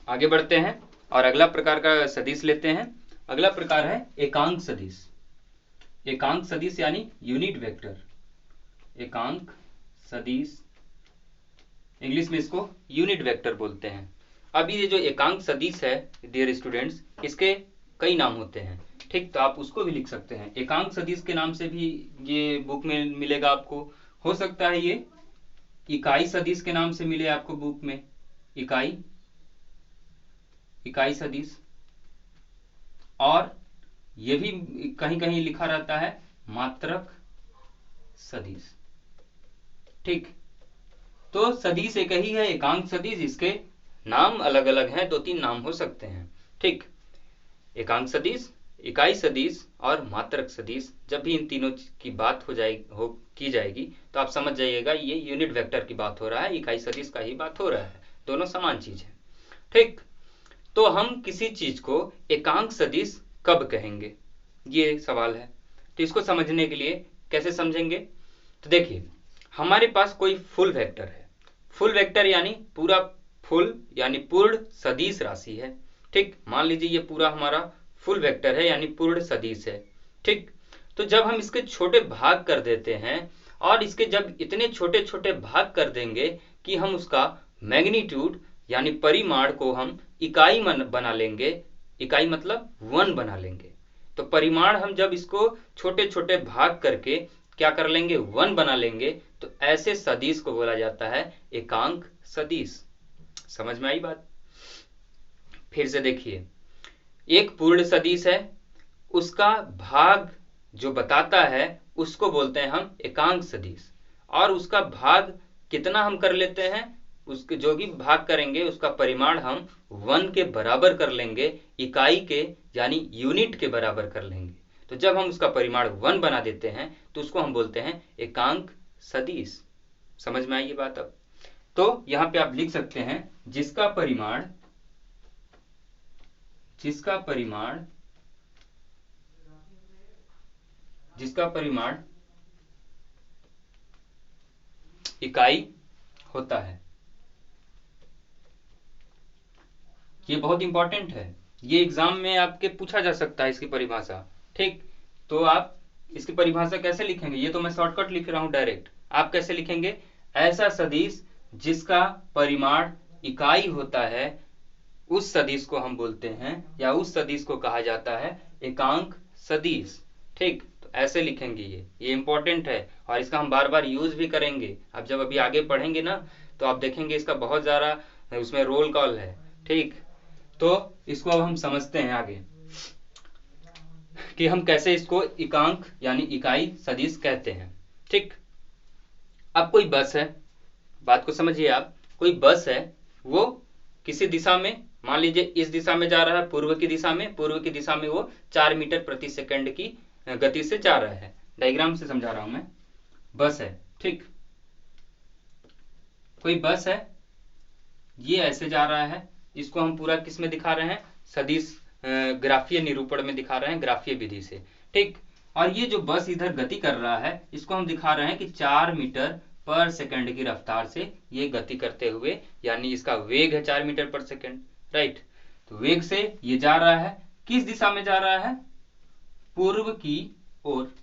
आगे बढ़ते हैं और अगला प्रकार का सदिश लेते हैं। अगला प्रकार है एकांक सदिश। एकांक सदिश यानी यूनिट वेक्टर। एकांक सदिश, इंग्लिश में इसको यूनिट वेक्टर बोलते हैं। अब ये जो एकांक सदिश है डियर स्टूडेंट्स, इसके कई नाम होते हैं, ठीक, तो आप उसको भी लिख सकते हैं। एकांक सदिश के नाम से भी ये बुक में मिलेगा आपको। हो सकता है ये इकाई सदिश के नाम से मिले आपको बुक में, इकाई सदिश, और ये भी कहीं कहीं लिखा रहता है मात्रक सदिश, ठीक। तो सदिश एक ही है, एकांक सदिश, इसके नाम अलग अलग हैं, 2-3 नाम हो सकते हैं, ठीक। एकांक सदिश, इकाई सदिश और मात्रक सदिश, जब भी इन तीनों की बात की जाएगी तो आप समझ जाइएगा ये यूनिट वेक्टर की बात हो रहा है, इकाई सदिश का ही बात हो रहा है, दोनों समान चीज है, ठीक। तो हम किसी चीज को एकांक सदिश कब कहेंगे, ये सवाल है। तो इसको समझने के लिए कैसे समझेंगे, तो देखिए हमारे पास कोई फुल वेक्टर है। फुल वेक्टर यानी पूरा फुल यानी पूर्ण सदिश राशि है, ठीक। मान लीजिए ये पूरा हमारा फुल वेक्टर है यानी पूर्ण सदिश है, ठीक। तो जब हम इसके छोटे भाग कर देते हैं और इसके जब इतने छोटे छोटे भाग कर देंगे कि हम उसका मैग्नीट्यूड यानी परिमाण को हम इकाई बना लेंगे, इकाई मतलब 1 बना लेंगे। तो परिमाण हम जब इसको छोटे छोटे भाग करके क्या कर लेंगे, 1 बना लेंगे, तो ऐसे सदिश को बोला जाता है एकांक सदिश। समझ में आई बात? फिर से देखिए, एक पूर्ण सदिश है, उसका भाग जो बताता है उसको बोलते हैं हम एकांक सदिश, और उसका भाग कितना हम कर लेते हैं, उसके जो भी भाग करेंगे उसका परिमाण हम 1 के बराबर कर लेंगे, इकाई के यानी यूनिट के बराबर कर लेंगे। तो जब हम उसका परिमाण 1 बना देते हैं तो उसको हम बोलते हैं एकांक सदिश। समझ में आई ये बात? अब तो यहां पे आप लिख सकते हैं जिसका परिमाण इकाई होता है। ये बहुत इंपॉर्टेंट है, ये एग्जाम में आपके पूछा जा सकता है इसकी परिभाषा, ठीक। तो आप इसकी परिभाषा कैसे लिखेंगे, ये तो मैं शॉर्टकट लिख रहा हूं डायरेक्ट, आप कैसे लिखेंगे, ऐसा सदिश जिसका परिमाण इकाई होता है उस सदिश को हम बोलते हैं या उस सदिश को कहा जाता है एकांक सदिश, ठीक। तो ऐसे लिखेंगे, ये इंपॉर्टेंट है और इसका हम बार बार यूज भी करेंगे। अब जब अभी आगे पढ़ेंगे ना तो आप देखेंगे इसका बहुत ज्यादा उसमें रोल कॉल है, ठीक। तो इसको अब हम समझते हैं आगे कि हम कैसे इसको एकांक यानी इकाई सदिश कहते हैं, ठीक। अब कोई बस है, बात को समझिए आप, कोई बस है, वो किसी दिशा में, मान लीजिए इस दिशा में जा रहा है, पूर्व की दिशा में वो 4 मीटर प्रति सेकंड की गति से जा रहा है। डायग्राम से समझा रहा हूं मैं, बस है, ठीक। कोई बस है, ये ऐसे जा रहा है, इसको हम पूरा किस में दिखा रहे हैं, सदिश ग्राफीय निरूपण में दिखा रहे हैं, ग्राफीय विधि से, ठीक। और ये जो बस इधर गति कर रहा है इसको हम दिखा रहे हैं कि 4 मीटर पर सेकंड की रफ्तार से ये गति करते हुए, यानी इसका वेग है 4 मीटर पर सेकंड, राइट। तो वेग से ये जा रहा है, किस दिशा में जा रहा है, पूर्व की ओर।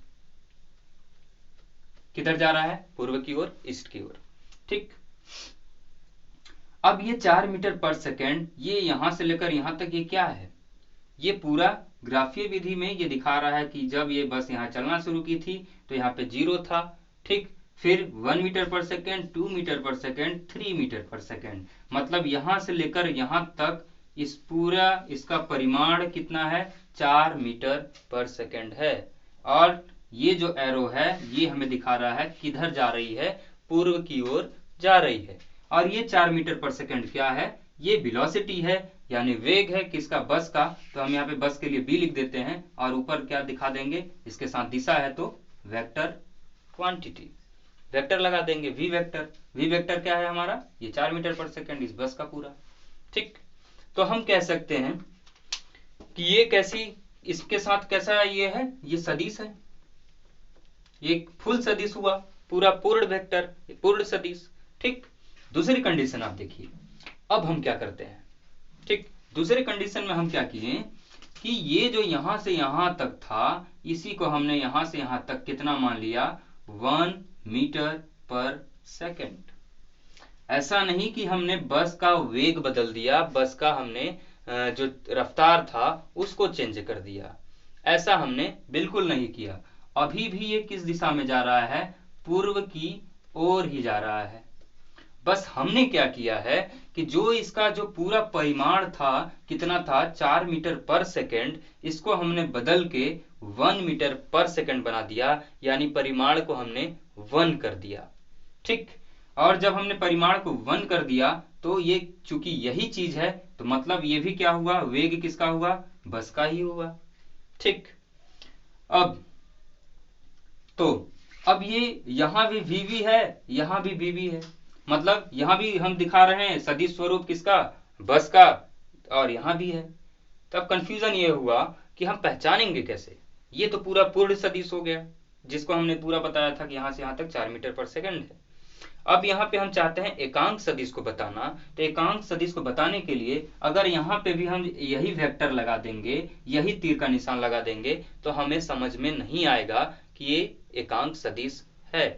किधर जा रहा है, पूर्व की ओर, ईस्ट की ओर, ठीक। अब ये 4 मीटर पर सेकंड, ये यहां से लेकर यहां तक ये क्या है, ये पूरा ग्राफीय विधि में ये दिखा रहा है कि जब ये बस यहाँ चलना शुरू की थी तो यहाँ पे 0 था, ठीक। फिर 1 मीटर पर सेकंड, 2 मीटर पर सेकंड, 3 मीटर पर सेकंड, मतलब यहां से लेकर यहां तक इस पूरा इसका परिमाण कितना है, 4 मीटर पर सेकंड है। और ये जो एरो है ये हमें दिखा रहा है किधर जा रही है, पूर्व की ओर जा रही है। और ये 4 मीटर पर सेकंड क्या है, ये वेलोसिटी है यानी वेग है किसका, बस का। तो हम यहाँ पे बस के लिए b लिख देते हैं और ऊपर क्या दिखा देंगे, इसके साथ दिशा है तो वेक्टर क्वांटिटी, वेक्टर लगा देंगे, v वेक्टर। v वेक्टर क्या है हमारा, ये 4 मीटर पर सेकंड इस बस का पूरा, ठीक। तो हम कह सकते हैं कि ये कैसी, इसके साथ कैसा ये है, ये सदिश है, ये फुल सदिश हुआ, पूरा पूर्ण वेक्टर, पूर्ण सदिश, ठीक। दूसरी कंडीशन आप देखिए, अब हम क्या करते हैं, ठीक, दूसरे कंडीशन में हम क्या किए कि ये जो यहां से यहां तक था इसी को हमने यहां से यहां तक कितना मान लिया, 1 मीटर पर सेकेंड। ऐसा नहीं कि हमने बस का वेग बदल दिया, बस का हमने जो रफ्तार था उसको चेंज कर दिया, ऐसा हमने बिल्कुल नहीं किया। अभी भी ये किस दिशा में जा रहा है, पूर्व की ओर ही जा रहा है। बस हमने क्या किया है कि जो इसका जो पूरा परिमाण था कितना था, 4 मीटर पर सेकेंड, इसको हमने बदल के 1 मीटर पर सेकेंड बना दिया, यानी परिमाण को हमने 1 कर दिया। ठीक, और जब हमने परिमाण को 1 कर दिया तो ये चूंकि यही चीज है तो मतलब ये भी क्या हुआ, वेग किसका हुआ, बस का ही हुआ। ठीक, अब ये यहां भी v है, यहां भी v है, मतलब यहां भी हम दिखा रहे हैं सदिश स्वरूप किसका, बस का, और यहां भी है। तब कंफ्यूजन ये हुआ कि हम पहचानेंगे कैसे, ये तो पूरा पूर्ण सदिश हो गया जिसको हमने पूरा बताया था कि यहां से यहां तक 4 मीटर पर सेकंड है। अब यहाँ पे हम चाहते हैं एकांक सदिश को बताना, तो एकांक सदिश को बताने के लिए अगर यहाँ पे भी हम यही वेक्टर लगा देंगे, यही तीर का निशान लगा देंगे, तो हमें समझ में नहीं आएगा कि ये एकांक सदिश है।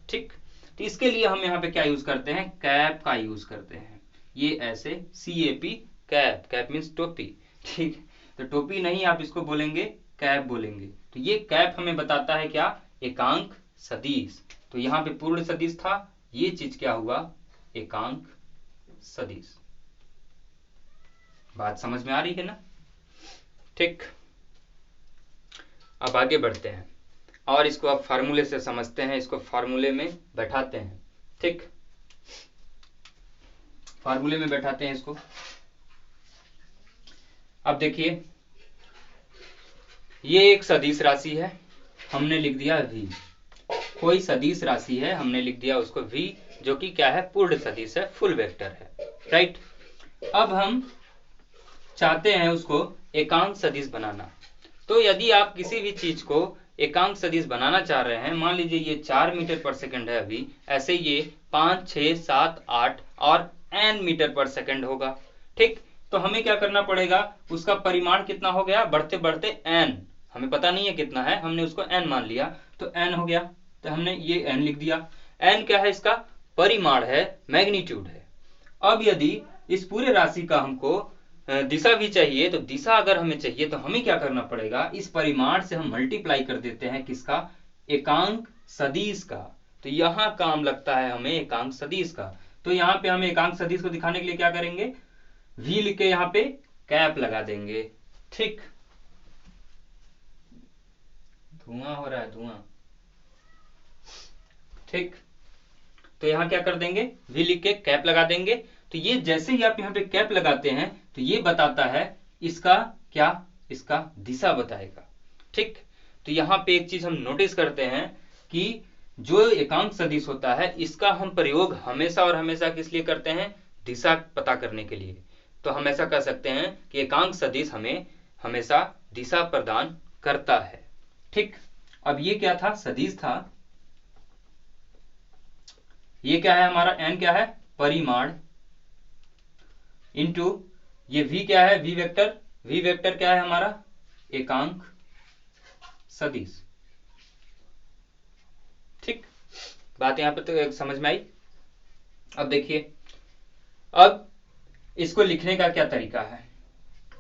ठीक, तो इसके लिए हम यहाँ पे क्या यूज करते हैं, कैप का यूज करते हैं। ये ऐसे CAP, कैप, कैप मीन्स टोपी। ठीक, तो टोपी नहीं आप इसको बोलेंगे कैप बोलेंगे। तो ये कैप हमें बताता है क्या, एकांक सदिश। तो यहाँ पे पूर्ण सदिश था, ये चीज क्या हुआ, एकांक सदिश। बात समझ में आ रही है ना। ठीक, अब आगे बढ़ते हैं और इसको अब फार्मूले से समझते हैं, इसको फार्मूले में बैठाते हैं। ठीक, फार्मूले में बैठाते हैं इसको। अब देखिए ये एक सदिश राशि है, हमने लिख दिया v। कोई सदिश राशि है, हमने लिख दिया उसको v, जो कि क्या है, पूर्ण सदिश है, फुल वेक्टर है। राइट, अब हम चाहते हैं उसको एकांक सदिश बनाना। तो यदि आप किसी भी चीज को एकांक सदिश बनाना चाह रहे हैं, मान लीजिए ये 4 मीटर पर सेकंड है अभी, ऐसे ये 5, 6, 7, 8 और n मीटर पर सेकंड होगा। ठीक, तो हमें क्या करना पड़ेगा, उसका परिमाण कितना हो गया, बढ़ते बढ़ते n, हमें पता नहीं है कितना है, हमने उसको n मान लिया, तो n हो गया, तो हमने ये n लिख दिया। n क्या है, इसका परिमाण है, मैग्नीट्यूड है। अब यदि इस पूरे राशि का हमको दिशा भी चाहिए, तो दिशा अगर हमें चाहिए तो हमें क्या करना पड़ेगा, इस परिमाण से हम मल्टीप्लाई कर देते हैं किसका, एकांक सदिश का। तो यहां काम लगता है हमें एकांक सदिश का। तो यहाँ पे हमें एकांक सदिश को दिखाने के लिए क्या करेंगे, v लिख के यहाँ पे कैप लगा देंगे। ठीक, धुआं हो रहा है, धुआं। ठीक, तो यहाँ क्या कर देंगे, v लिख के कैप लगा देंगे। तो ये जैसे ही आप यहाँ पे कैप लगाते हैं तो ये बताता है इसका क्या, इसका दिशा बताएगा। ठीक, तो यहाँ पे एक चीज हम नोटिस करते हैं कि जो एकांक सदिश होता है इसका हम प्रयोग हमेशा और हमेशा किस लिए करते हैं, दिशा पता करने के लिए। तो हम ऐसा कह सकते हैं कि एकांक सदिश हमें हमेशा दिशा प्रदान करता है। ठीक, अब ये क्या था, सदिश था, ये क्या है हमारा, n क्या है, परिमाण, इनटू ये v क्या है, v वेक्टर, v वेक्टर क्या है हमारा, एकांक सदिश। ठीक, बात यहां पर तो समझ में आई। अब देखिए, अब इसको लिखने का क्या तरीका है,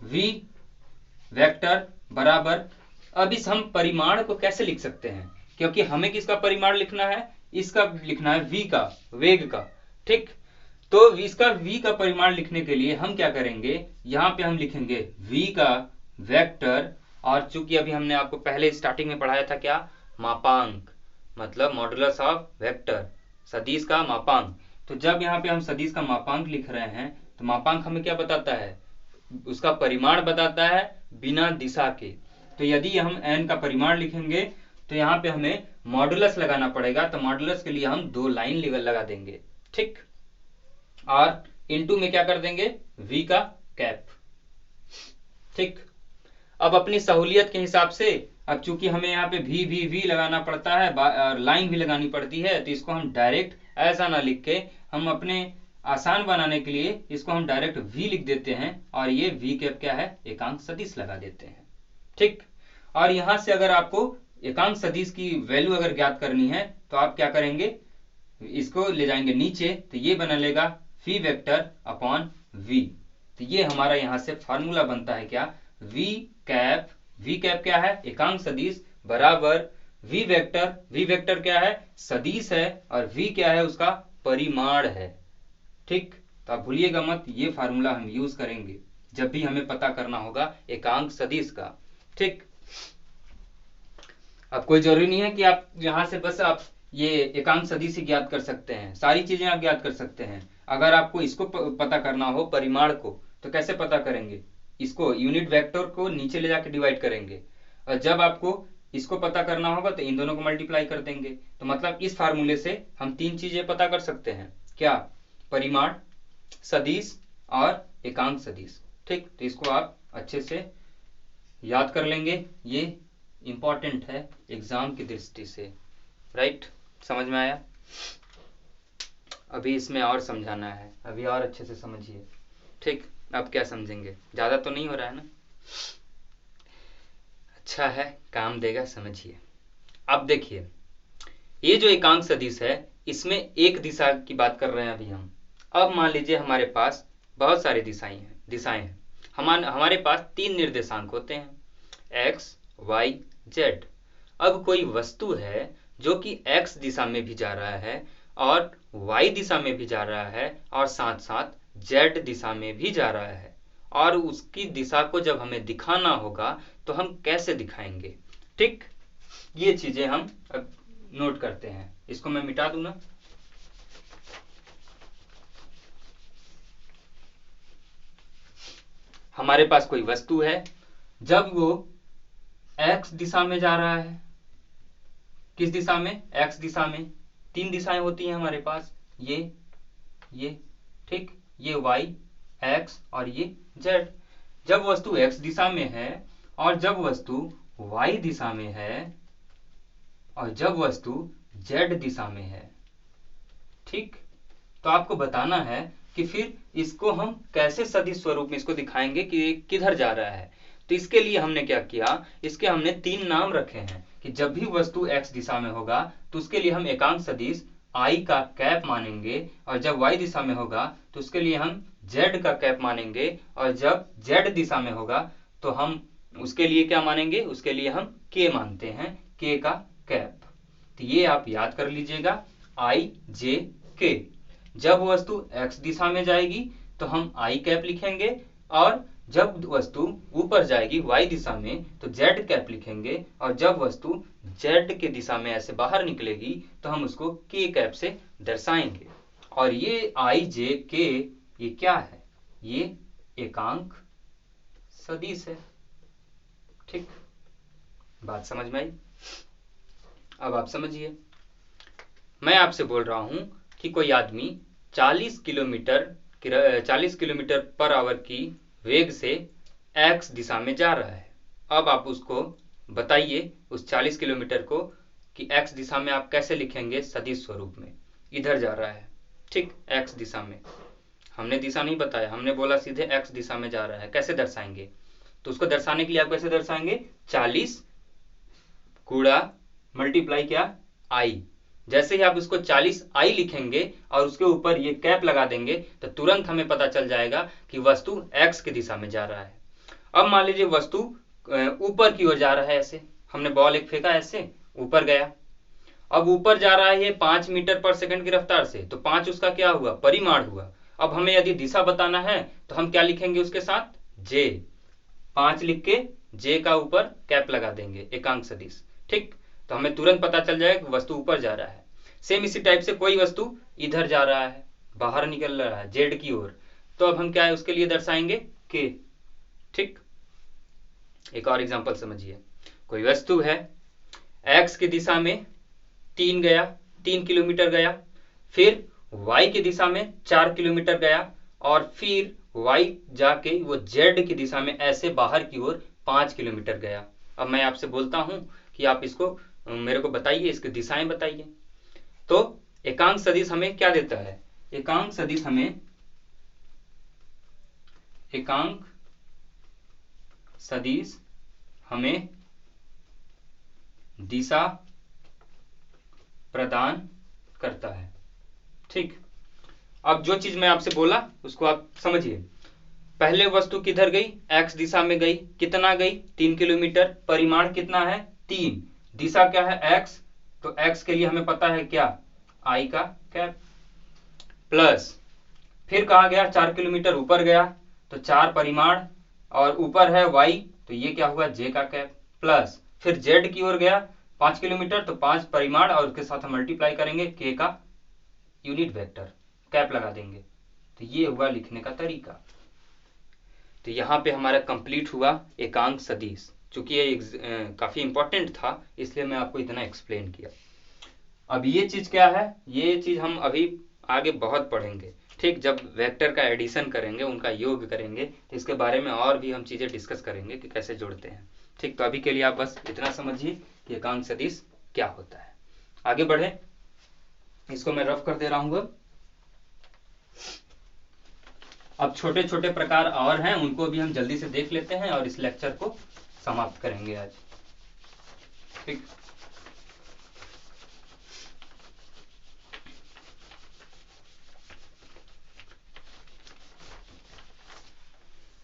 v वेक्टर बराबर, अब इस हम परिमाण को कैसे लिख सकते हैं, क्योंकि हमें किसका परिमाण लिखना है, इसका लिखना है v का, वेग का। ठीक, तो इसका v का परिमाण लिखने के लिए हम क्या करेंगे, यहां पे हम लिखेंगे v का वेक्टर, और चूंकि अभी हमने आपको पहले स्टार्टिंग में पढ़ाया था क्या, मापांक, मतलब मॉडुलस ऑफ वेक्टर, सदिश का मापांक। तो जब यहाँ पे हम सदिश का मापांक लिख रहे हैं तो मापांक हमें क्या बताता है, उसका परिमाण बताता है बिना दिशा के। तो यदि हम n का परिमाण लिखेंगे तो यहाँ पे हमें मॉडुलस लगाना पड़ेगा, तो मॉडुलस के लिए हम 2 लाइन लगा देंगे। ठीक, और इनटू में क्या कर देंगे, v का कैप। ठीक, अब अपनी सहूलियत के हिसाब से, अब चूंकि हमें यहाँ पे v लगाना पड़ता है और लाइन भी लगानी पड़ती है, तो इसको हम डायरेक्ट ऐसा ना लिख के हम अपने आसान बनाने के लिए इसको हम डायरेक्ट v लिख देते हैं और ये v कैप क्या है, एकांक सदिश लगा देते हैं। ठीक, और यहां से अगर आपको एकांक सदिश की वैल्यू अगर ज्ञात करनी है तो आप क्या करेंगे, इसको ले जाएंगे नीचे, तो ये बना लेगा v वेक्टर अपॉन v। तो ये हमारा यहां से फार्मूला बनता है क्या, v कैप क्या है, एकांक सदिश, बराबर v वेक्टर क्या है, सदिश है, और v क्या है, उसका परिमाण है। ठीक, तो आप भूलिएगा मत, ये फार्मूला हम यूज करेंगे जब भी हमें पता करना होगा एकांक सदिश का। ठीक, अब कोई जरूरी नहीं है कि आप यहां से बस आप ये एकांक सदिश ही ज्ञात कर सकते हैं, सारी चीजें आप ज्ञात कर सकते हैं। अगर आपको इसको पता करना हो परिमाण को, तो कैसे पता करेंगे, इसको यूनिट वेक्टर को नीचे ले जाके डिवाइड करेंगे, और जब आपको इसको पता करना होगा तो इन दोनों को मल्टीप्लाई कर देंगे। तो मतलब इस फार्मूले से हम तीन चीजें पता कर सकते हैं, क्या, परिमाण, सदिश और एकांक सदिश। ठीक, तो इसको आप अच्छे से याद कर लेंगे, ये इंपॉर्टेंट है एग्जाम की दृष्टि से। राइट, समझ में आया? अभी इसमें और समझाना है, अभी और अच्छे से समझिए। ठीक, अब क्या समझेंगे, ज्यादा तो नहीं हो रहा है ना? अच्छा है, काम देगा, समझिए। अब देखिए, ये जो एकांक सदिश है इसमें एक दिशा की बात कर रहे हैं अभी हम। अब मान लीजिए हमारे पास बहुत सारी दिशाएं हैं। हमारे पास तीन निर्देशांक होते हैं, x, y, z। अब कोई वस्तु है जो कि x दिशा में भी जा रहा है और y दिशा में भी जा रहा है और साथ साथ z दिशा में भी जा रहा है, और उसकी दिशा को जब हमें दिखाना होगा तो हम कैसे दिखाएंगे। ठीक, ये चीजें हम अब नोट करते हैं। इसको मैं मिटा दूं ना, हमारे पास कोई वस्तु है, जब वो x दिशा में जा रहा है, किस दिशा में, x दिशा में, तीन दिशाएं होती हैं हमारे पास, ये ठीक, ये y, x और ये z। जब वस्तु x दिशा में है और जब वस्तु y दिशा में है और जब वस्तु z दिशा में है। ठीक, तो आपको बताना है कि फिर इसको हम कैसे सदिश स्वरूप में इसको दिखाएंगे कि ये किधर जा रहा है। तो इसके लिए हमने क्या किया, इसके हमने तीन नाम रखे हैं कि जब भी वस्तु x दिशा में होगा तो उसके लिए हम एकांक सदिश i का कैप मानेंगे, और जब y दिशा में होगा तो उसके लिए हम z का कैप मानेंगे, और जब z दिशा में होगा तो हम उसके लिए क्या मानेंगे, उसके लिए हम k मानते हैं, k का कैप। तो ये आप याद कर लीजिएगा, i, j, k। जब वस्तु x दिशा में जाएगी तो हम i कैप लिखेंगे, और जब वस्तु ऊपर जाएगी y दिशा में तो z कैप लिखेंगे, और जब वस्तु z के दिशा में ऐसे बाहर निकलेगी तो हम उसको k कैप से दर्शाएंगे। और ये i, j, k ये क्या है, ये एकांक सदिश है। ठीक, बात समझ में आई? अब आप समझिए, मैं आपसे बोल रहा हूं कि कोई आदमी 40 किलोमीटर पर आवर की वेग से x दिशा में जा रहा है। अब आप उसको बताइए उस 40 किलोमीटर को कि x दिशा में आप कैसे लिखेंगे सदिश स्वरूप में। इधर जा रहा है, ठीक, x दिशा में, हमने दिशा नहीं बताया, हमने बोला सीधे x दिशा में जा रहा है, कैसे दर्शाएंगे। तो उसको दर्शाने के लिए आप कैसे दर्शाएंगे, 40 गुणा मल्टीप्लाई क्या, i। जैसे ही आप उसको 40i लिखेंगे और उसके ऊपर ये कैप लगा देंगे तो तुरंत हमें पता चल जाएगा कि वस्तु x की दिशा में जा रहा है। अब मान लीजिए वस्तु ऊपर की ओर जा रहा है, ऐसे हमने बॉल एक फेंका, ऐसे ऊपर गया। अब ऊपर जा रहा है ये 5 मीटर पर सेकंड की रफ्तार से, तो 5 उसका क्या हुआ, परिमाण हुआ। अब हमें यदि दिशा बताना है तो हम क्या लिखेंगे उसके साथ, j, 5 लिख के j का ऊपर कैप लगा देंगे, एकांक सदिश। ठीक, तो हमें तुरंत पता चल जाएगा कि वस्तु ऊपर जा रहा है। सेम इसी टाइप से कोई वस्तु इधर जा रहा है, बाहर निकल रहा है जेड की ओर, तो अब हम क्या है उसके लिए दर्शाएंगे के। ठीक, एक और एग्जांपल समझिए, कोई वस्तु है x की दिशा में 3 किलोमीटर गया, फिर y की दिशा में 4 किलोमीटर गया, और फिर y जाके वो z की दिशा में ऐसे बाहर की ओर 5 किलोमीटर गया। अब मैं आपसे बोलता हूं कि आप इसको मेरे को बताइए, इसकी दिशाएं बताइए। तो एकांक सदिश हमें क्या देता है, एकांक सदिश हमें एकांक सदिश हमें दिशा प्रदान करता है। ठीक, अब जो चीज मैं आपसे बोला उसको आप समझिए। पहले वस्तु किधर गई, x दिशा में गई, कितना गई 3 किलोमीटर, परिमाण कितना है 3, दिशा क्या है x, तो x के लिए हमें पता है क्या I का कैप, प्लस फिर कहा गया 4 किलोमीटर ऊपर गया तो 4 परिमाण और ऊपर है y तो ये क्या हुआ j का कैप, प्लस फिर z की ओर गया 5 किलोमीटर तो 5 परिमाण और उसके साथ हम मल्टीप्लाई करेंगे k का यूनिट वेक्टर, कैप लगा देंगे। तो ये हुआ लिखने का तरीका। तो यहाँ पे हमारा कंप्लीट हुआ एकांक सदिश। चूंकि ये काफी इंपॉर्टेंट था इसलिए मैं आपको इतना एक्सप्लेन किया। अब ये चीज क्या है, ये चीज हम अभी आगे बहुत पढ़ेंगे। ठीक, जब वेक्टर का एडिशन करेंगे, उनका योग करेंगे तो इसके बारे में और भी हम चीजें डिस्कस करेंगे कि कैसे जोड़ते हैं। ठीक, तो अभी के लिए आप बस इतना समझिए कि एकांक सदिश क्या होता है। आगे बढ़े, इसको मैं रफ कर दे रहा हूं। अब छोटे छोटे प्रकार और हैं, उनको भी हम जल्दी से देख लेते हैं और इस लेक्चर को समाप्त करेंगे आज। ठीक,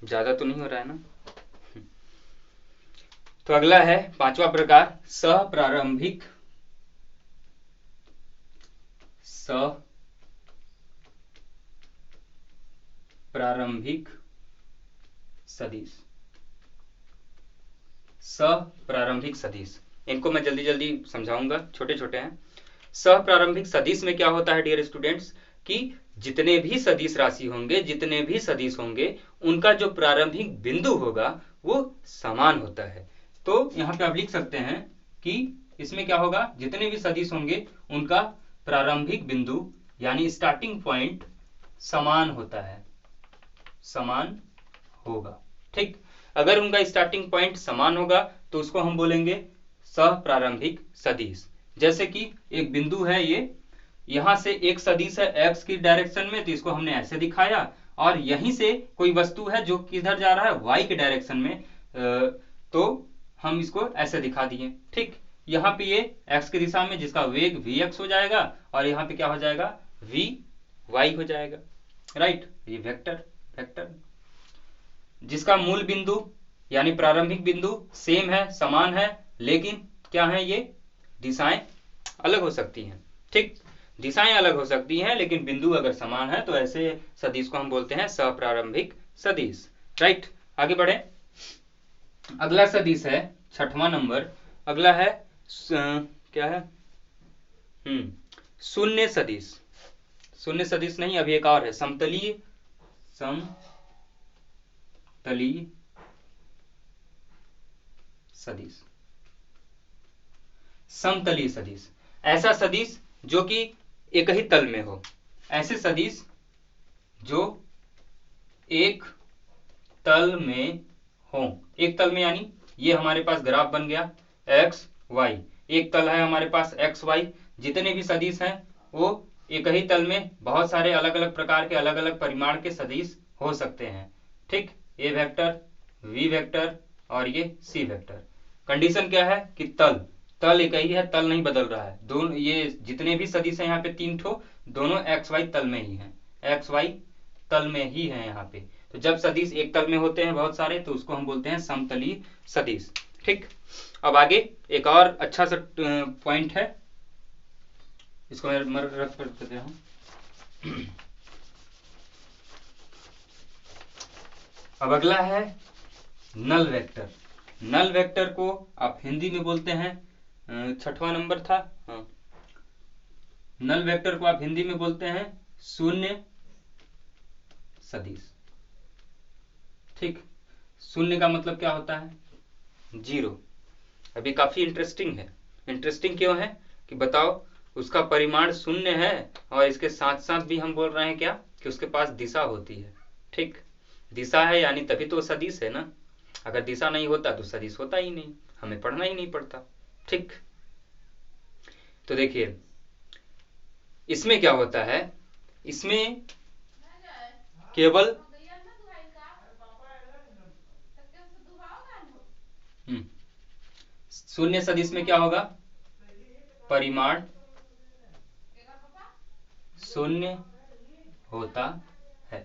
ज्यादा तो नहीं हो रहा है ना। तो अगला है 5वां प्रकार, सप्रारंभिक सदिश। सप्रारंभिक सदिश, इनको मैं जल्दी जल्दी समझाऊंगा, छोटे छोटे हैं। सप्रारंभिक सदिश में क्या होता है डियर स्टूडेंट्स, कि जितने भी सदिश राशि होंगे, जितने भी सदिश होंगे, उनका जो प्रारंभिक बिंदु होगा वो समान होता है। तो यहाँ पे आप लिख सकते हैं कि इसमें क्या होगा, जितने भी सदिश होंगे उनका प्रारंभिक बिंदु यानी स्टार्टिंग पॉइंट समान होता है, समान होगा। ठीक, अगर उनका स्टार्टिंग पॉइंट समान होगा तो उसको हम बोलेंगे सप्रारंभिक सदिश। जैसे कि एक बिंदु है, ये यहां से एक सदिश है x की डायरेक्शन में, तो इसको हमने ऐसे दिखाया, और यहीं से कोई वस्तु है जो किधर जा रहा है y के डायरेक्शन में, तो हम इसको ऐसे दिखा दिए। ठीक, यहाँ पे ये x की दिशा में जिसका वेग vx हो जाएगा और यहाँ पे क्या हो जाएगा vy हो जाएगा। राइट, ये वेक्टर जिसका मूल बिंदु यानी प्रारंभिक बिंदु सेम है, समान है, लेकिन क्या है, ये दिशाएं अलग हो सकती हैं। ठीक, दिशाएं अलग हो सकती हैं लेकिन बिंदु अगर समान है तो ऐसे सदिश को हम बोलते हैं सप्रारंभिक सदिश। राइट, आगे बढ़े। अगला सदिश है 6वां नंबर, अगला है क्या है, शून्य सदिश। शून्य सदिश नहीं, अभी एक और है, समतलीय सदिश। समतलीय सदिश, ऐसा सदिश जो कि एक ही तल में हो, ऐसे सदिश जो एक तल में हो। एक तल में यानी ये हमारे पास ग्राफ बन गया एक्स वाई, एक तल है हमारे पास एक्स वाई, जितने भी सदिश हैं वो एक ही तल में बहुत सारे अलग अलग प्रकार के अलग अलग परिमाण के सदिश हो सकते हैं। ठीक, ए वेक्टर, वी वेक्टर और ये सी वेक्टर। कंडीशन क्या है कि तल एक ही है, तल नहीं बदल रहा है। दोनों ये जितने भी सदिश हैं यहाँ पे 3 ठो, दोनों एक्स वाई तल में ही हैं, एक्स वाई तल में ही है यहाँ पे। तो जब सदिश एक तल में होते हैं बहुत सारे तो उसको हम बोलते हैं समतलीय सदिश। ठीक, अब आगे एक और अच्छा सा पॉइंट है, इसको मैं रख कर देता हूं। अब अगला है नल वेक्टर। नल वेक्टर को आप हिंदी में बोलते हैं, 6वां नंबर था, हाँ, नल वेक्टर को आप हिंदी में बोलते हैं शून्य सदिश। ठीक, शून्य का मतलब क्या होता है, जीरो। अभी काफी इंटरेस्टिंग है। इंटरेस्टिंग क्यों है कि बताओ, उसका परिमाण शून्य है और इसके साथ साथ भी हम बोल रहे हैं क्या कि उसके पास दिशा होती है। ठीक, दिशा है यानी तभी तो सदिश है ना, अगर दिशा नहीं होता तो सदिश होता ही नहीं, हमें पढ़ना ही नहीं पड़ता। ठीक, तो देखिए इसमें क्या होता है, इसमें केवल शून्य सदिश में क्या होगा, परिमाण शून्य होता है।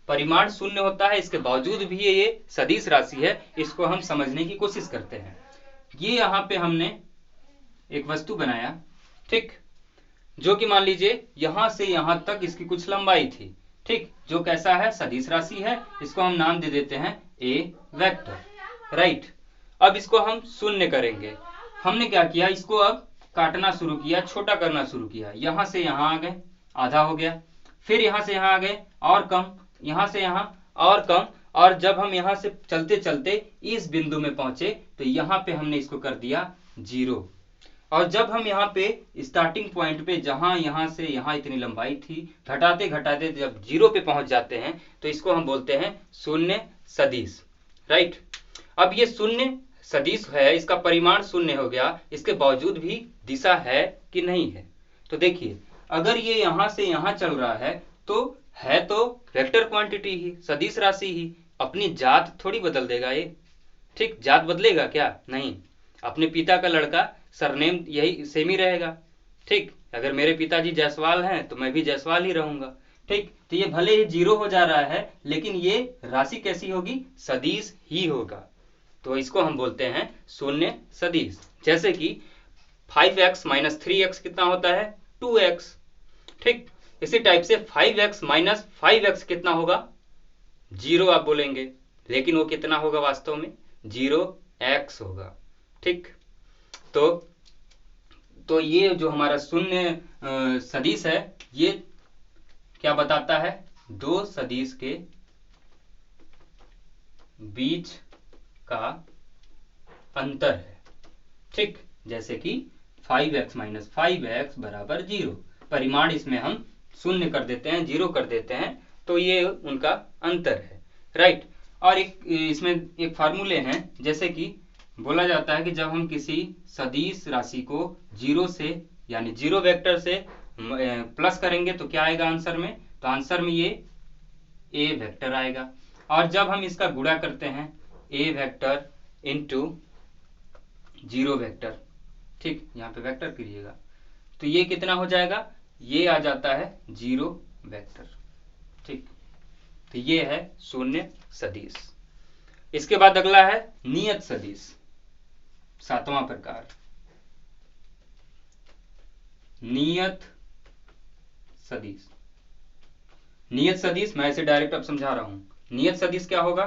परिमाण शून्य होता है, इसके बावजूद भी ये सदिश राशि है, इसको हम समझने की कोशिश करते हैं। ये यहाँ पे हमने एक वस्तु बनाया, ठीक, जो कि मान लीजिए यहां से यहां तक इसकी कुछ लंबाई थी, ठीक, जो कैसा है, सदिश राशि है। इसको हम नाम दे देते हैं ए वेक्टर, राइट। अब इसको हम शून्य करेंगे। हमने क्या किया, इसको अब काटना शुरू किया, छोटा करना शुरू किया। यहां से यहां आ गए, आधा हो गया, फिर यहां से यहां आ गए और कम, यहां से यहां और कम, और जब हम यहां से चलते चलते इस बिंदु में पहुंचे तो यहां पे हमने इसको कर दिया 0। और जब हम यहाँ पे स्टार्टिंग पॉइंट पे, जहां यहां से यहां इतनी लंबाई थी, घटाते घटाते जब 0 पे पहुंच जाते हैं तो इसको हम बोलते हैं शून्य सदिश, राइट। अब ये शून्य सदिश है, इसका परिमाण शून्य हो गया, इसके बावजूद भी दिशा है कि नहीं है। तो देखिए, अगर ये यहां से यहां चल रहा है तो वेक्टर क्वांटिटी ही, सदिश राशि ही, अपनी जात थोड़ी बदल देगा ये, ठीक। जात बदलेगा क्या, नहीं। अपने पिता का लड़का, सरनेम यही सेम ही रहेगा, ठीक। अगर मेरे पिताजी जायसवाल हैं तो मैं भी जायसवाल ही रहूंगा, ठीक। तो ये भले ही 0 हो जा रहा है, लेकिन ये राशि कैसी होगी, सदिश ही होगा। तो इसको हम बोलते हैं शून्य सदिश। जैसे कि 5x - 3x कितना होता है, 2x, ठीक। इसी टाइप से 5x - 5x कितना होगा, 0 आप बोलेंगे, लेकिन वो कितना होगा वास्तव में, 0x होगा, ठीक। तो ये जो हमारा शून्य सदिश है, ये क्या बताता है, दो सदिश के बीच का अंतर है, ठीक। जैसे कि 5x - 5x बराबर 0, परिमाण इसमें हम शून्य कर देते हैं, 0 कर देते हैं, तो ये उनका अंतर है, राइट। और इसमें एक फार्मूले हैं, जैसे कि बोला जाता है कि जब हम किसी सदिश राशि को 0 से, यानी 0 वेक्टर से प्लस करेंगे तो क्या आएगा आंसर में, तो आंसर में ये ए वेक्टर आएगा। और जब हम इसका गुणा करते हैं, ए वेक्टर इंटू 0 वेक्टर, ठीक, यहाँ पे वेक्टर करिएगा, तो ये कितना हो जाएगा, ये आ जाता है 0 वेक्टर, ठीक। तो ये है शून्य सदिश। इसके बाद अगला है नियत सदिश, 7वां प्रकार, नियत सदिश। नियत सदिश मैं इसे डायरेक्ट अब समझा रहा हूं। नियत सदिश क्या होगा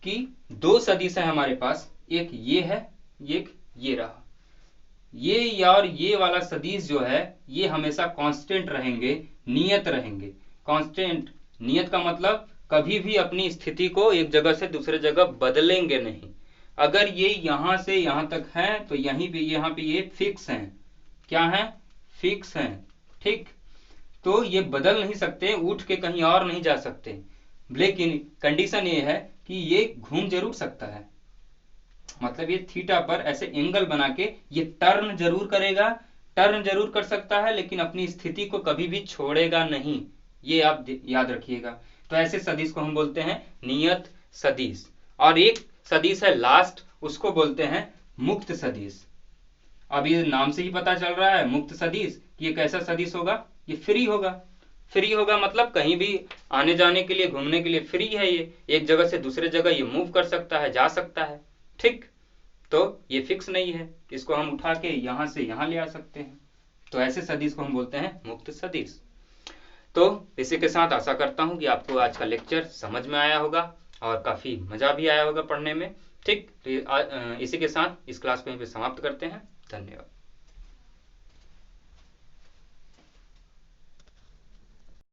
कि दो सदिश है हमारे पास, एक ये है, एक ये रहा। ये और ये वाला सदिश जो है, ये हमेशा कांस्टेंट रहेंगे, नियत रहेंगे। कांस्टेंट, नियत का मतलब कभी भी अपनी स्थिति को एक जगह से दूसरे जगह बदलेंगे नहीं। अगर ये यहां से यहां तक है तो यहीं पे, यहाँ पे ये फिक्स हैं। क्या है, फिक्स हैं, ठीक। तो ये बदल नहीं सकते, उठ के कहीं और नहीं जा सकते। लेकिन कंडीशन ये है कि ये घूम जरूर सकता है, मतलब ये थीटा पर ऐसे एंगल बना के ये टर्न जरूर करेगा, टर्न जरूर कर सकता है, लेकिन अपनी स्थिति को कभी भी छोड़ेगा नहीं, ये आप याद रखिएगा। तो ऐसे सदिश को हम बोलते हैं नियत सदिश। और एक सदिश है लास्ट, उसको बोलते हैं मुक्त सदिश। अब ये नाम से ही पता चल रहा है मुक्त सदिश, ये कैसा सदिश होगा, ये फ्री होगा। फ्री होगा मतलब कहीं भी आने जाने के लिए, घूमने के लिए फ्री है, ये एक जगह से दूसरे जगह ये मूव कर सकता है, जा सकता है, ठीक। तो ये फिक्स नहीं है, इसको हम उठा के यहां से यहां ले आ सकते हैं। तो ऐसे सदिश को हम बोलते हैं मुक्त सदिश। तो इसी के साथ आशा करता हूं कि आपको आज का लेक्चर समझ में आया होगा और काफी मजा भी आया होगा पढ़ने में, ठीक। तो इसी के साथ इस क्लास को यहीं पे समाप्त करते हैं। धन्यवाद।